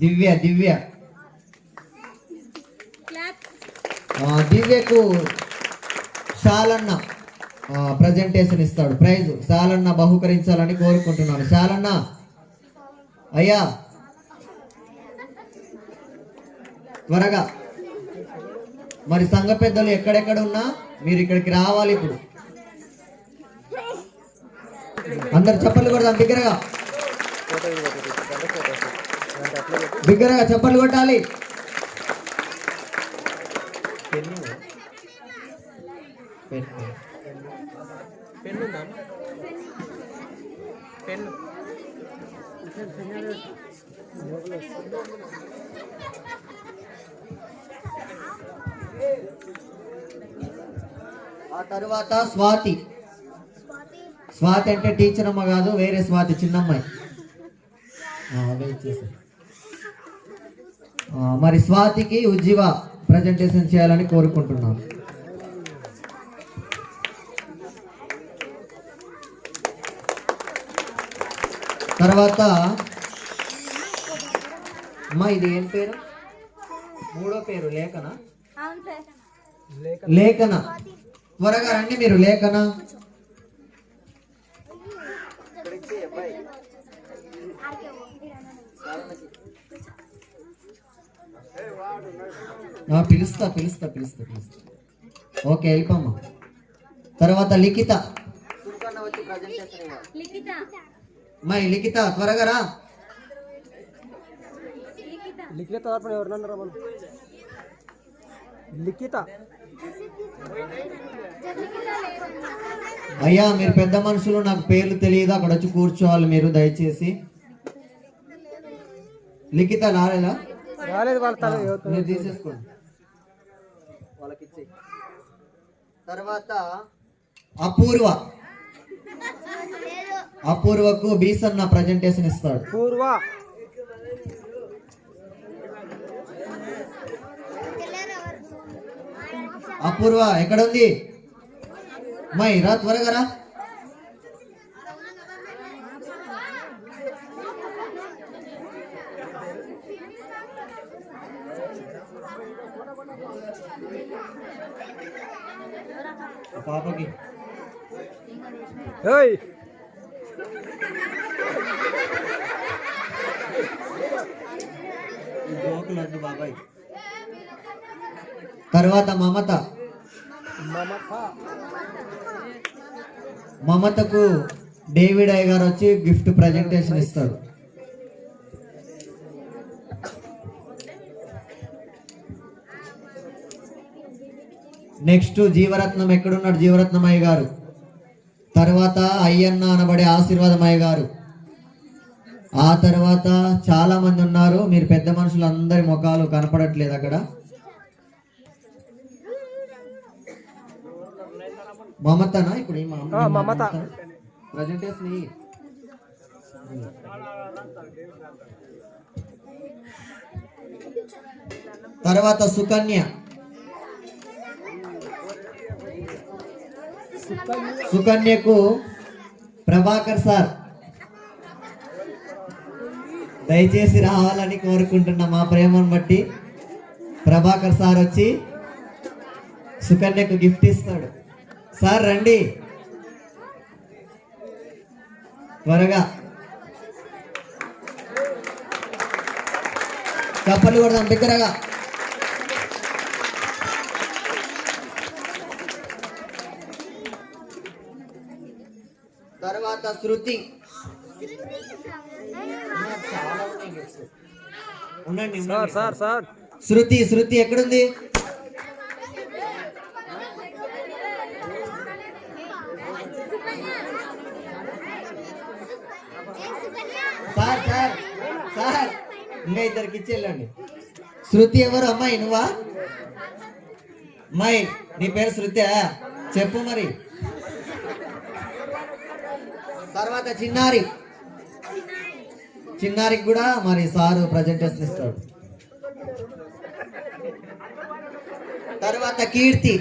దివ్య దివ్య దివ్యకు శాలన్న presentation ఇస్తాడు. Praise శాలన్న బహుకరించాలని కోరుకుంటున్నాను. శాలన్న అయ్యా త్వరగా. మరి సంఘ పెద్దలు ఎక్కడెక్కడ ఉన్నా మీరు ఇక్కడికి రావాలి. ఇప్పుడు అందరు చప్పట్లు కొడదాం. బిగ్గరగా బిగ్గరగా చప్పట్లు కొట్టాలి. ఆ తరువాత స్వాతి. స్వాతి అంటే టీచర్ అమ్మ కాదు, వేరే స్వాతి, చిన్నమ్మాయి. మరి స్వాతికి ఉజ్జీవ ప్రజెంటేషన్ చేయాలని కోరుకుంటున్నాను. తర్వాత అమ్మా ఇది ఏం పేరు? మూడో పేరు లేఖన. లేఖన త్వరగా రండి మీరు. లేఖన పిలుస్తా పిలుస్తా పిలుస్తా పిలుస్తా. ఓకే వెళ్ళిపోమ్మా. తర్వాత లిఖిత. మై లిఖిత త్వరగా రా. లిఖిత ఎవరన్నా లిఖిత. అయ్యా మీరు పెద్ద మనుషులు, నాకు పేర్లు తెలియదు. అక్కడ వచ్చి కూర్చోవాలి మీరు దయచేసి. లిఖిత రాలేదా? మీరు తీసేసుకోండి. తర్వాత అపూర్వ. అపూర్వకు బీసన్న ప్రజెంటేషన్ ఇస్తాడు. అపూర్వ ఎక్కడ ఉంది? మై రా త్వరగా రా. పాపకి బాబాయ్. తర్వాత మమత. మమతకు డేవిడ్ అయ్య గారు వచ్చి గిఫ్ట్ ప్రజెంటేషన్ ఇస్తారు. నెక్స్ట్ జీవరత్నం. ఎక్కడున్నాడు జీవరత్నం అయ్య గారు? తర్వాత అయ్యన్న అనబడే ఆశీర్వాదమయ్య గారు. ఆ తర్వాత చాలా మంది ఉన్నారు. మీరు పెద్ద మనుషులు అందరి ముఖాలు కనపడట్లేదు అక్కడ. మమతనా ఇప్పుడు? మమత ప్రజెంటేషన్. తర్వాత సుకన్య. సుకన్యకు ప్రభాకర్ సార్ దయచేసి రావాలని కోరుకుంటున్నా. మా ప్రేమను బట్టి ప్రభాకర్ సార్ వచ్చి సుకన్యకు గిఫ్ట్ ఇస్తాడు. సార్ రండి త్వరగా. చప్పట్లు కొడదాం దగ్గరగా. తర్వాత శృతి. ఉండండి శృతి. శృతి ఎక్కడుంది? సార్ సార్ సార్ ఇంకా ఇద్దరికి ఇచ్చేళ్ళండి. శృతి ఎవరు? అమ్మాయి నువ్వా? అమ్మాయి నీ పేరు శృతి చెప్పు మరి. తర్వాత చిన్నారి. చిన్నారికి కూడా మరి సారు ప్రజెంటేషన్ ఇస్తాడు. తర్వాత కీర్తి.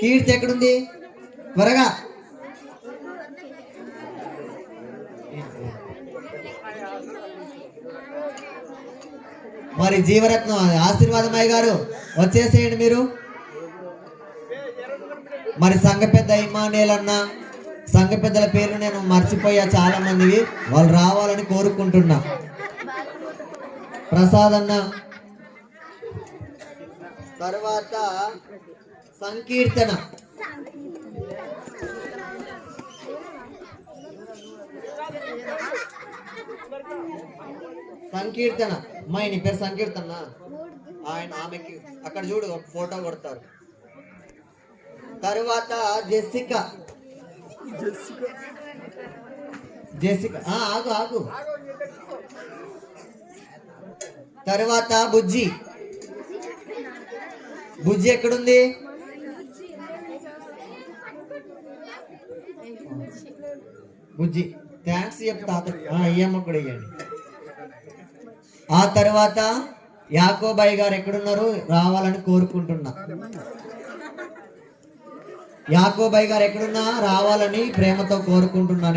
కీర్తి ఎక్కడుంది? త్వరగా. మరి జీవరత్నం ఆశీర్వాదమయ్య గారు వచ్చేసేయండి మీరు. మరి సంఘ పెద్ద ఇమానేల్ అన్న, సంఘ పెద్దల పేర్లు నేను మర్చిపోయా చాలా మందివి, వాళ్ళు రావాలని కోరుకుంటున్నా. ప్రసాద్ అన్న, తర్వాత సంకీర్తన, సంకీర్తన అమ్మాయి నీ పేరు సంకీర్తన, ఆయన ఆమెకి అక్కడ చూడు ఒక ఫోటో కొడతారు. తరువాత జెసికా, జెసికా ఆగు ఆగు. తర్వాత బుజ్జి, బుజ్జి ఎక్కడుంది? బుజ్జి థ్యాంక్స్ చెప్తా, అయ్యమ్మ కూడా ఇవ్వండి. ఆ తర్వాత యాకోబాయి గారు ఎక్కడున్నారు? రావాలని కోరుకుంటున్నా. యాకోబాయి గారు ఎక్కడున్నా రావాలని ప్రేమతో కోరుకుంటున్నా.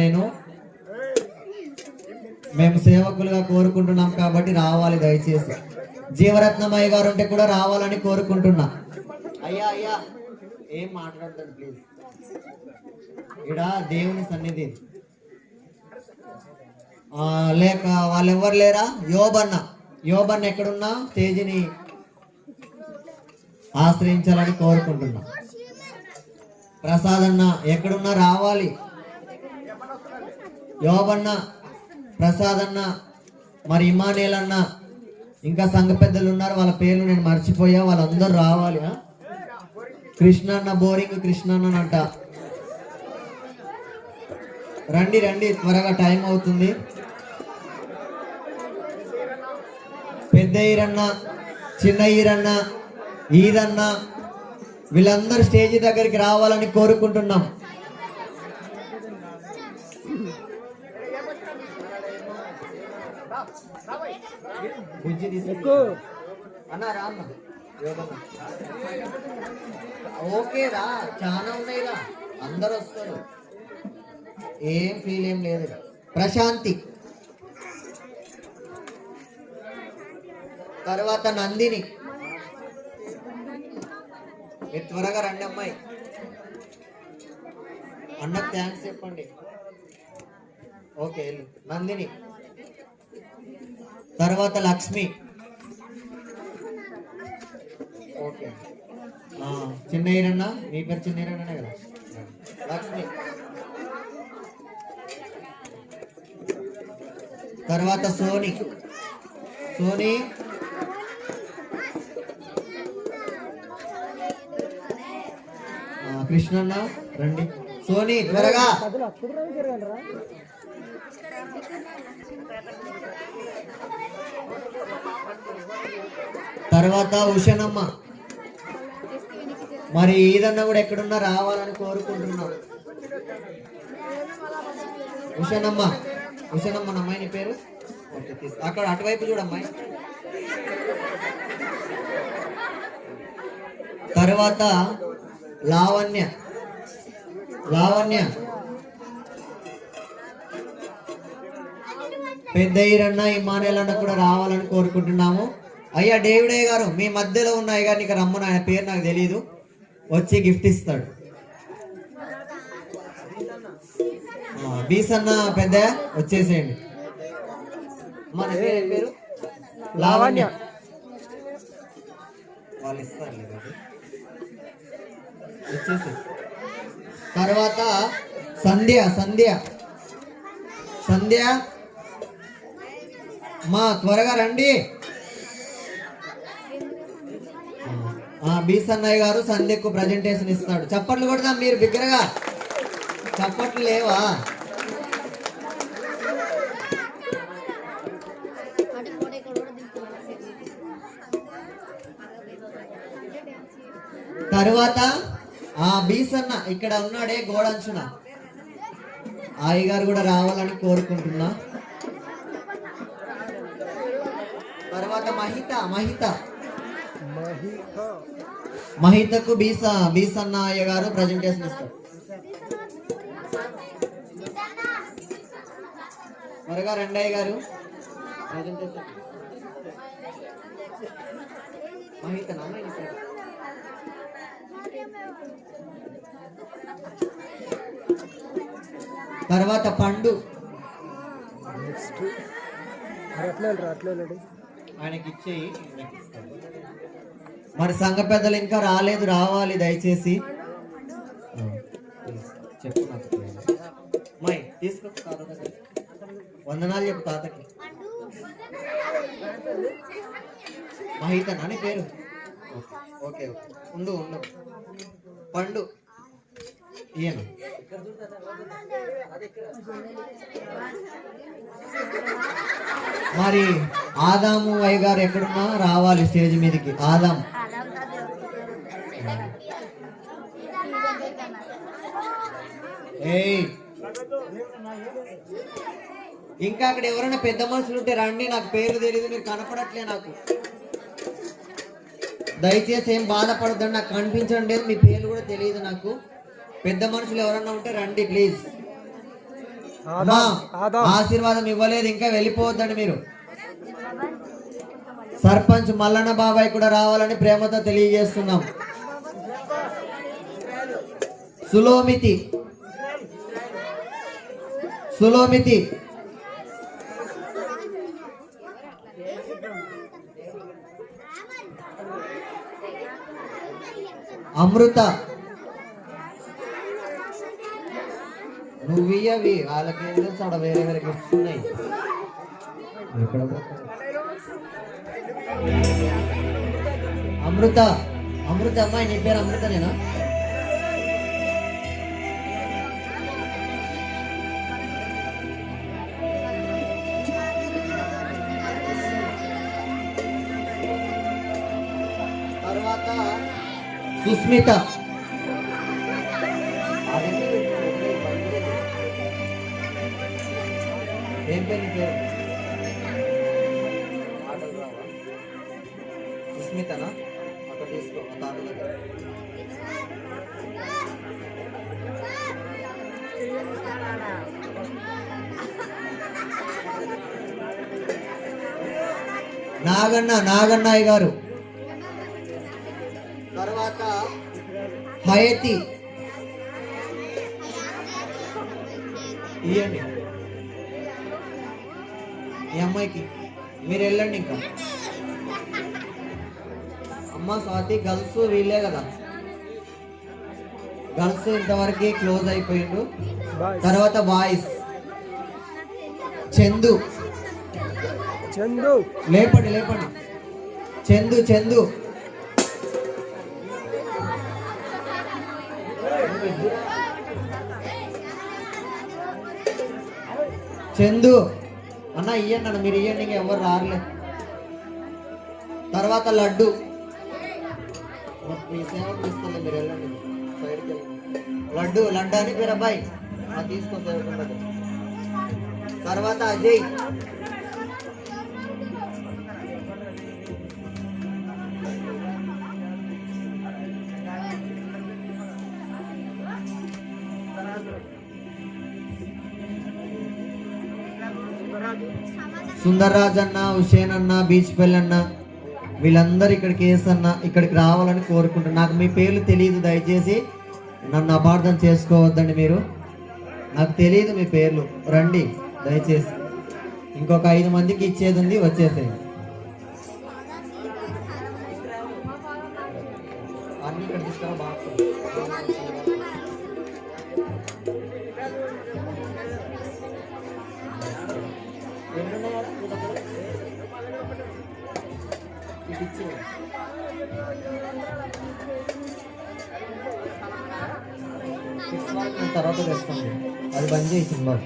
మేము సేవకులుగా కోరుకుంటున్నాం కాబట్టి రావాలి దయచేసి. జీవరత్నమయ్య గారు ఉంటే కూడా రావాలని కోరుకుంటున్నా. అయ్యా అయ్యా ఏం మాట్లాడతాడు ప్లీజ్, ఇడ దేవుని సన్నిధి. లేక వాళ్ళెవ్వరు లేరా? యోబన్న, యోబన్న ఎక్కడున్నా తేజీని ఆశ్రయించాలని కోరుకుంటున్నా. ప్రసాద్ అన్న ఎక్కడున్నా రావాలి. యోబన్న, ప్రసాద్ అన్న, మరి ఇమానేల్ అన్న, ఇంకా సంఘ పెద్దలు ఉన్నారు, వాళ్ళ పేర్లు నేను మర్చిపోయా, వాళ్ళందరూ రావాలి. కృష్ణ అన్న, బోరింగ్ కృష్ణ అన్నంట. రండి రండి, త్వరగా టైం అవుతుంది. పెద్ద ఈరన్న, చిన్న ఈరన్న, ఈదన్న, వీళ్ళందరూ స్టేజ్ దగ్గరికి రావాలని కోరుకుంటున్నాం. ఓకే రా, చాలా ఉన్నాయి రా, అందరు వస్తారు, ఏం ఫీల్ ఏం లేదు. ప్రశాంతి, తర్వాత నందిని, మీరు త్వరగా రండి అమ్మాయి. అన్నకు థ్యాంక్స్ చెప్పండి. ఓకే నందిని, తర్వాత లక్ష్మి, ఓకే చిన్నయ్యరన్న, మీ పేరు చిన్నయ్యరన్ననే కదా. లక్ష్మి, తర్వాత సోని, సోని, కృష్ణన్న రండి. సోని త్వరగా. తర్వాత ఉషనమ్మ, మరి ఈదన్న కూడా ఎక్కడున్నా రావాలని కోరుకుంటున్నాం. ఉషనమ్మ, ఉషనమ్మ అమ్మాయి నీ పేరు? అక్కడ అటువైపు చూడమ్మాయి. తర్వాత లావణ్య, లావణ్య, పెద్ద ఈరన్న, ఇమానేల్ అన్న కూడా రావాలని కోరుకుంటున్నాము. అయ్యా డేవిడయ్య గారు మీ మధ్యలో ఉన్నాయి కానీ ఇక రమ్మని, ఆయన పేరు నాకు తెలియదు, వచ్చి గిఫ్ట్ ఇస్తాడు. బీసన్న పెద్ద వచ్చేసేయండి. మన పేరు లావణ్య, వాళ్ళు ఇస్తారు వచ్చేసి. తర్వాత సంధ్య, సంధ్య, సంధ్య మా త్వరగా రండి. బీసన్నయ్య గారు సంధ్యకు ప్రజెంటేషన్ ఇస్తాడు. చప్పట్లు కొడదాం మీరు బిగ్గరగా, చప్పట్లు లేవా? తర్వాత బీసన్న ఇక్కడ ఉన్నాడే గోడంచున, అయ్యగారు కూడా రావాలని కోరుకుంటున్నా. తర్వాత మహిత, మహిత, మహితకు బీసన్న అయ్య గారు ప్రజెంటేషన్ ఇస్తారు. త్వరగా రెండయ్య గారు ప్రజెంటేషన్. మహితనా అమ్మాయి నీ పేరు? తర్వాత పండు. నెక్స్ట్ అట్లే వెళ్ళండి. ఆయనకి ఇచ్చేయి, ఈయనకి ఇస్తాను. మరి సంఘ పెద్దలు ఇంకా రాలేదు, రావాలి దయచేసి. చెప్పు నాకు మై తీసుకో తాత దగ్గర. వందనాలు చెప్పు తాతకి. మహితనా నీ పేరు? ఓకే ఓకే, ఉండు ఉండు. పండు ఈయన. మరి ఆదాము అయ్య గారు ఎక్కడున్నా రావాలి స్టేజ్ మీదకి. ఆదాం ఏయ్, ఇంకా అక్కడ ఎవరైనా పెద్ద మనుషులు ఉంటే రండి. నాకు పేరు తెలియదు, మీరు కనపడట్లే నాకు. దయచేసి ఏం బాధపడద్దండి, నాకు కనిపించడం లేదు, మీ పేర్లు కూడా తెలియదు నాకు. పెద్ద మనుషులు ఎవరన్నా ఉంటే రండి ప్లీజ్. అమ్మా ఆశీర్వాదం ఇవ్వలేదు, ఇంకా వెళ్ళిపోవద్దండి మీరు. సర్పంచ్ మల్లన్న బాబాయ్ కూడా రావాలని ప్రేమతో తెలియజేస్తున్నాం. సులోమితి సులోమితి అమృత నువ్వు ఇయ్యవి, వాళ్ళకి ఏం తెలుసు, ఆడ వేరే వేరే గిఫ్ట్స్ ఉన్నాయి. అమృత అమృత అమ్మాయి, నీ పేరు అమృతనేనా? తర్వాత సుస్మిత. ఏం పేరు నీ పేరు? సుస్మితనా? అక్కడ తీసుకో తాత దగ్గర. నాగన్నయ్య గారు. తర్వాత హయతి ఇవ్వండి ఈ అమ్మాయికి. మీరు వెళ్ళండి ఇంకా. అమ్మ స్వాతి గర్ల్స్ వీళ్ళే కదా, గర్ల్స్ ఇంతవరకు క్లోజ్ అయిపోయిండు. తర్వాత బాయ్స్ చందు. లేపండి లేపండి. చందు చందు అన్న ఇయ్యండి అన్న, మీరు ఇయ్యండి, ఇంకా ఎవరు రారులే. తర్వాత లడ్డు. మీ సేవకు తీసుకోండి, మీరు వెళ్ళండి సైడ్కి వెళ్ళండి. లడ్డు అని పేరు అబ్బాయి, తీసుకో సైడ్. తర్వాత అజయ్. సుందర్రాజ్ అన్న, హుషేన్ అన్న, బీచ్ పెళ్ళన్న, వీళ్ళందరూ ఇక్కడికి ఇక్కడికి రావాలని కోరుకుంటున్నాను. నాకు మీ పేర్లు తెలియదు, దయచేసి నన్ను అపార్థం చేసుకోవద్దండి. మీరు నాకు తెలియదు మీ పేర్లు, రండి దయచేసి. ఇంకొక 5 మందికి ఇచ్చేది ఉంది, వచ్చేసేయండి. అన్ని ఇక్కడ తీసుకురా బాక్స్. తర్వాత తెస్తాను, అది బంద్ చేసి సింబల్.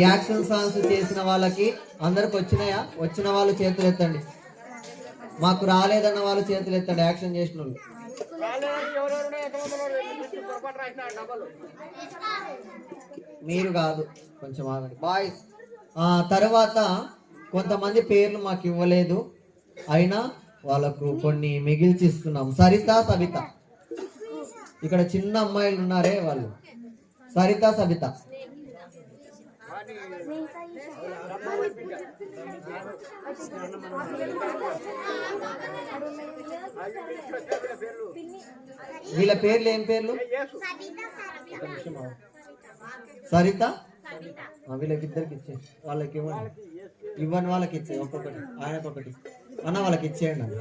యాక్షన్ సాంగ్స్ చేసిన వాళ్ళకి అందరికి వచ్చినాయా? వచ్చిన వాళ్ళు చేతులు ఎత్తండి. మాకు రాలేదన్న వాళ్ళు చేతులు ఎత్తండి. యాక్షన్ చేసిన వాళ్ళు మీరు కాదు, కొంచెం ఆగండి బాయ్స్. తర్వాత కొంతమంది పేర్లు మాకు ఇవ్వలేదు, అయినా వాళ్ళకు కొన్ని మిగిల్చిస్తున్నాం. సరిత, సవిత. ఇక్కడ చిన్న అమ్మాయిలు ఉన్నారే వాళ్ళు, సరిత, సవిత. వీళ్ళ పేర్లు ఏం పేర్లు? సరిత. వీళ్ళకి ఇద్దరికి ఇచ్చే, వాళ్ళకి ఇవ్వండి. ఇవ్వని వాళ్ళకి ఇచ్చే, ఒక్కొక్కటి ఆయనకొకటి. అన్న వాళ్ళకి ఇచ్చేయండి అన్న.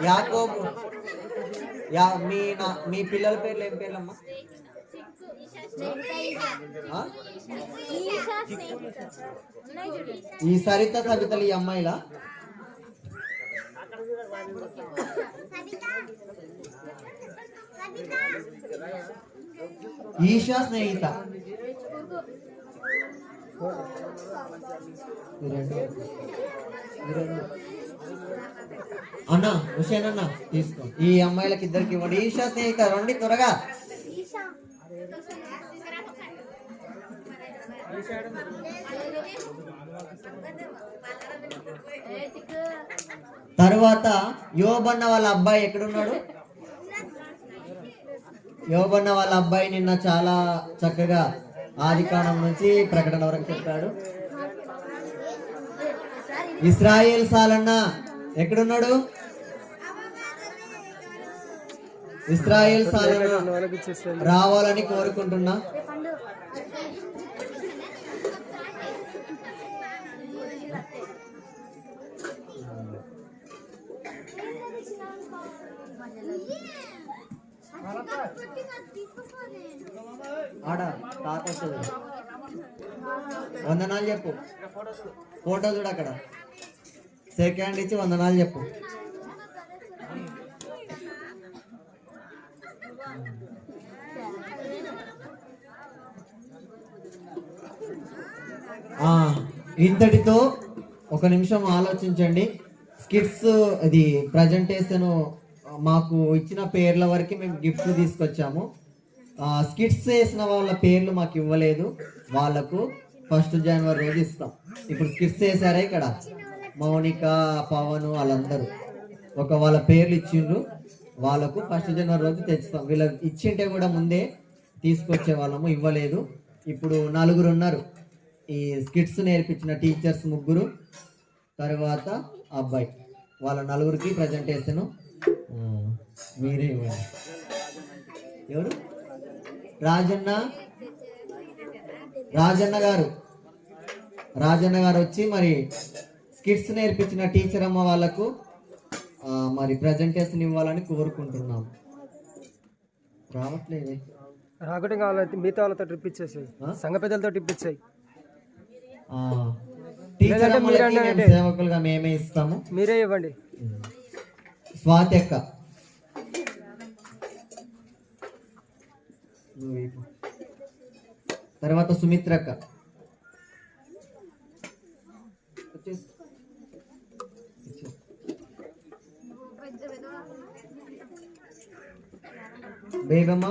యాకోబు. మీ పిల్లల పేర్లు ఏం పేర్లమ్మా? ఈ సరిత సవితలు ఈ అమ్మాయిలా? ఈషా స్నేహిత. అన్న హుసేన్ అన్న తీసుకో. ఈ అమ్మాయిలకి ఇద్దరికి ఇవ్వండి. ఈషా స్నేహిత రండి త్వరగా. తర్వాత యోబన్న వాళ్ళ అబ్బాయి ఎక్కడున్నాడు? యోబన్న వాళ్ళ అబ్బాయి నిన్న చాలా చక్కగా ఆదికాండం నుంచి ప్రకటన వరకు చెప్పాడు. ఇస్రాయేల్ సాలన్న ఎక్కడున్నాడు? ఇస్రాయేల్ సాలన్న రావాలని కోరుకుంటున్నా. ఆడ తాత వస్తుంది. వందనాలు చెప్పు. ఫోటో చూడు అక్కడ. సెకండ్ ఇచ్చి వందనాలు చెప్పు. ఇంతటితో ఒక నిమిషం ఆలోచించండి. స్కిట్స్ ఇది ప్రజెంటేషన్ మాకు ఇచ్చిన పేర్ల వరకు మేము గిఫ్ట్లు తీసుకొచ్చాము. స్కిట్స్ వేసిన వాళ్ళ పేర్లు మాకు ఇవ్వలేదు. వాళ్ళకు 1 జనవరి రోజు ఇస్తాం. ఇప్పుడు స్కిట్స్ వేసారా ఇక్కడ? మౌనిక, పవన్ వాళ్ళందరూ వాళ్ళ పేర్లు ఇచ్చిండ్రు. వాళ్ళకు 1 జనవరి రోజు తెచ్చుతాం. వీళ్ళకి ఇచ్చింటే కూడా ముందే తీసుకొచ్చే వాళ్ళము, ఇవ్వలేదు. ఇప్పుడు 4 ఉన్నారు ఈ స్కిట్స్ నేర్పించిన టీచర్స్, 3. తర్వాత అబ్బాయి. వాళ్ళ 4కి ప్రజెంటేషన్ మీరే ఇవ్వండి. ఎవరు? రాజన్న గారు వచ్చి మరి స్కిట్స్ నేర్పించిన టీచర్ అమ్మ వాళ్ళకు మరి ప్రజెంటేషన్ ఇవ్వాలని కోరుకుంటున్నాం. రావట్లేదే. రాకటం కావాలంటే మిగతా వాళ్ళతో ట్రిప్ ఇచ్చేసాయి, సంఘ పెద్దలతో ట్రిప్ ఇచ్చాయి. టీచర్ సేవకులుగా మేమే ఇస్తాము, మీరే ఇవ్వండి. స్వాతి అక్క, తర్వాత సుమిత్ర అక్క, బేగమ్మ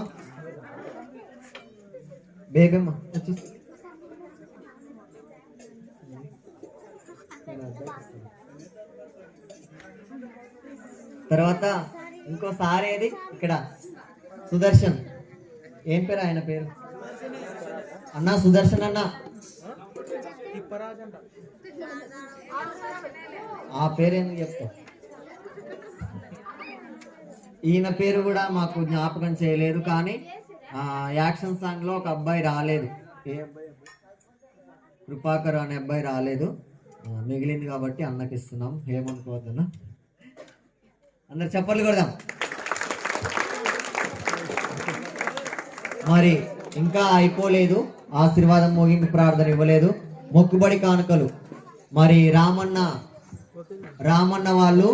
తర్వాత ఇంకోసారి ఏది ఇక్కడ సుదర్శన్. ఏం పేరు ఆయన పేరు? అన్న సుదర్శన్ అన్న. ఆ పేరేందుకు చెప్తా. ఈయన పేరు కూడా మాకు జ్ఞాపకం చేయలేదు. కానీ యాక్షన్ సాంగ్ లో ఒక అబ్బాయి రాలేదు. ఏ అబ్బాయి? కృపాకర్ అనే అబ్బాయి రాలేదు. మిగిలింది కాబట్టి అన్నకి ఇస్తున్నాం. ఏమనుకోవద్దన్నా. అందరు చప్పట్లు కొడదాం. మరి ఇంకా అయిపోలేదు. ఆశీర్వాదం ముగింపు ప్రార్థన ఇవ్వలేదు. మొక్కుబడి కానుకలు మరి రామన్న వాళ్ళు